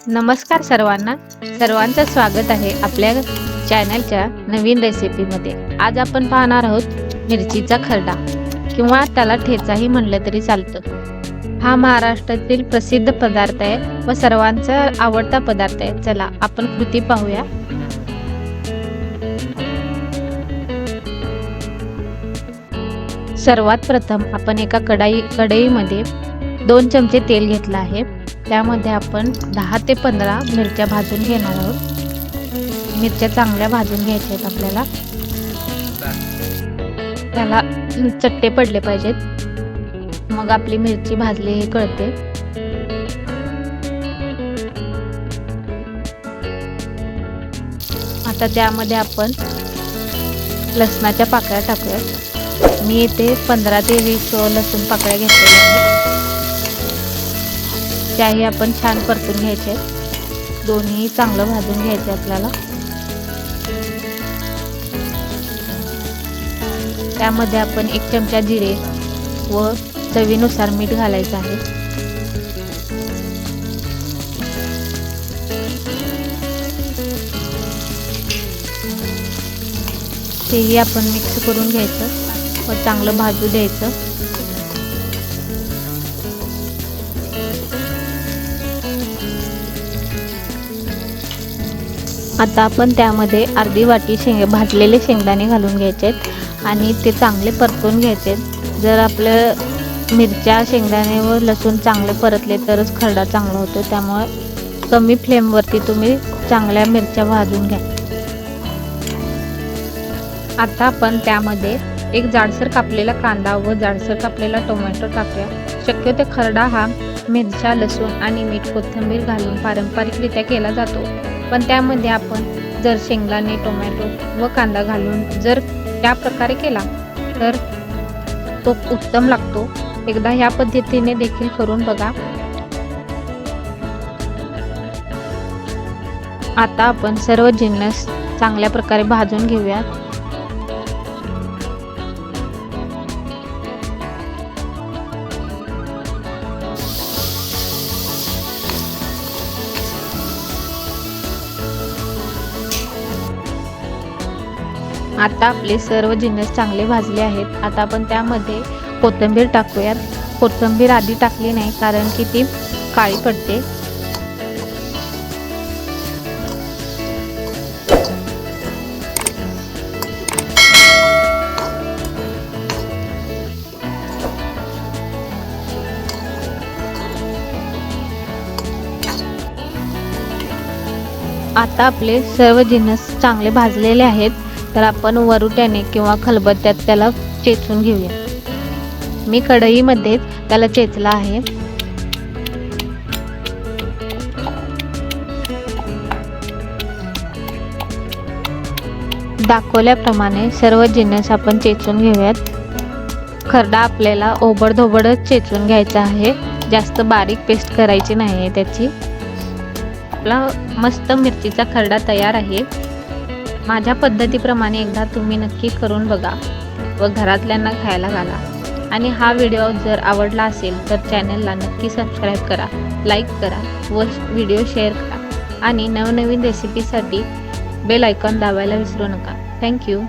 नमस्कार सर्वांना, सर्वांचं स्वागत आहे आपल्या चॅनलच्या नवीन रेसिपीमध्ये। आज आपण पाहणार आहोत मिरचीचा खरडा किंवा त्याला ठेचाही म्हणलं तरी चालतं। हा महाराष्ट्रातील प्रसिद्ध पदार्थ आहे व सर्वांचा आवडता पदार्थ आहे। चला आपण कृती पाहूया। सर्वात प्रथम आपण एका कढईमध्ये 2 चमचे तेल घेतलं आहे। त्यामध्ये आपण 10 ते 15 मिरच्या भाजून घेणार आहोत। मिरच्या चांगल्या भाजून घ्यायच्या आहेत आपल्याला, त्याला चट्टे पडले पाहिजेत, मग आपली मिरची भाजली हे कळते। आता त्यामध्ये आपण लसणाच्या पाकळ्या टाकूयात। मी इथे 15 ते 20 लसूण पाकळ्या घेतलेल्या आहेत। त्याही आपण छान परतून घ्यायचे, दोन्ही चांगलं भाजून घ्यायचे आपल्याला। त्यामध्ये आपण 1 चमचा जिरे व चवीनुसार मीठ घालायचं आहे। तेही आपण मिक्स करून घ्यायचं व चांगलं भाजू द्यायचं। आता आपण त्यामध्ये अर्धी वाटी भाजलेले शेंगदाणे घालून घ्यायचे आणि ते चांगले परतून घ्यायचे। जर आपलं मिरच्या, शेंगदाणे व लसूण चांगले परतले तरच खरडा चांगला होतो, त्यामुळे कमी फ्लेमवरती तुम्ही चांगल्या मिरच्या भाजून घ्या। आता आपण त्यामध्ये एक जाडसर कापलेला कांदा व जाडसर कापलेला टोमॅटो टाकूया। शक्यतो खरडा हा मिरच्या, लसूण आणि मीठ, कोथिंबीर घालून पारंपरिकरित्या केला जातो, पण त्यामध्ये आपण जर शेंगदाणे, टोमॅटो व कांदा घालून जर त्या प्रकारे केला तर तो उत्तम लागतो। एकदा ह्या पद्धतीने देखील करून बघा। आता आपण सर्व जिन्नस चांगल्या प्रकारे भाजून घेऊया। आता आपले सर्व जिन्नस चांगले भाजले आहेत। आता आपण त्यामध्ये कोथिंबीर टाकूयात। कोथिंबीर आधी टाकली नाही कारण की ती काळी पडते। आता आपले सर्व जिन्नस चांगले भाजलेले आहेत, तर आपण वरुट्याने किंवा खलबत्त्यात त्याला चेचून घेऊया। मी कढईमध्ये त्याला चेचला आहे। दाखवल्याप्रमाणे सर्व जिन्नस आपण चेचून घेऊयात। खरडा आपल्याला ओबडधोबडच चेचून घ्यायचा आहे, जास्त बारीक पेस्ट करायची नाही आहे त्याची। आपला मस्त मिरचीचा खरडा तयार आहे। माझ्या पद्धतीप्रमाणे एकदा तुम्ही नक्की करून बघा व घरातल्यांना खायला घाला। आणि हा व्हिडिओ जर आवडला असेल तर चॅनलला नक्की सबस्क्राईब करा, लाईक करा व व्हिडिओ शेअर करा। आणि नवनवीन रेसिपीसाठी बेल आयकॉन दाबायला विसरू नका। थँक्यू।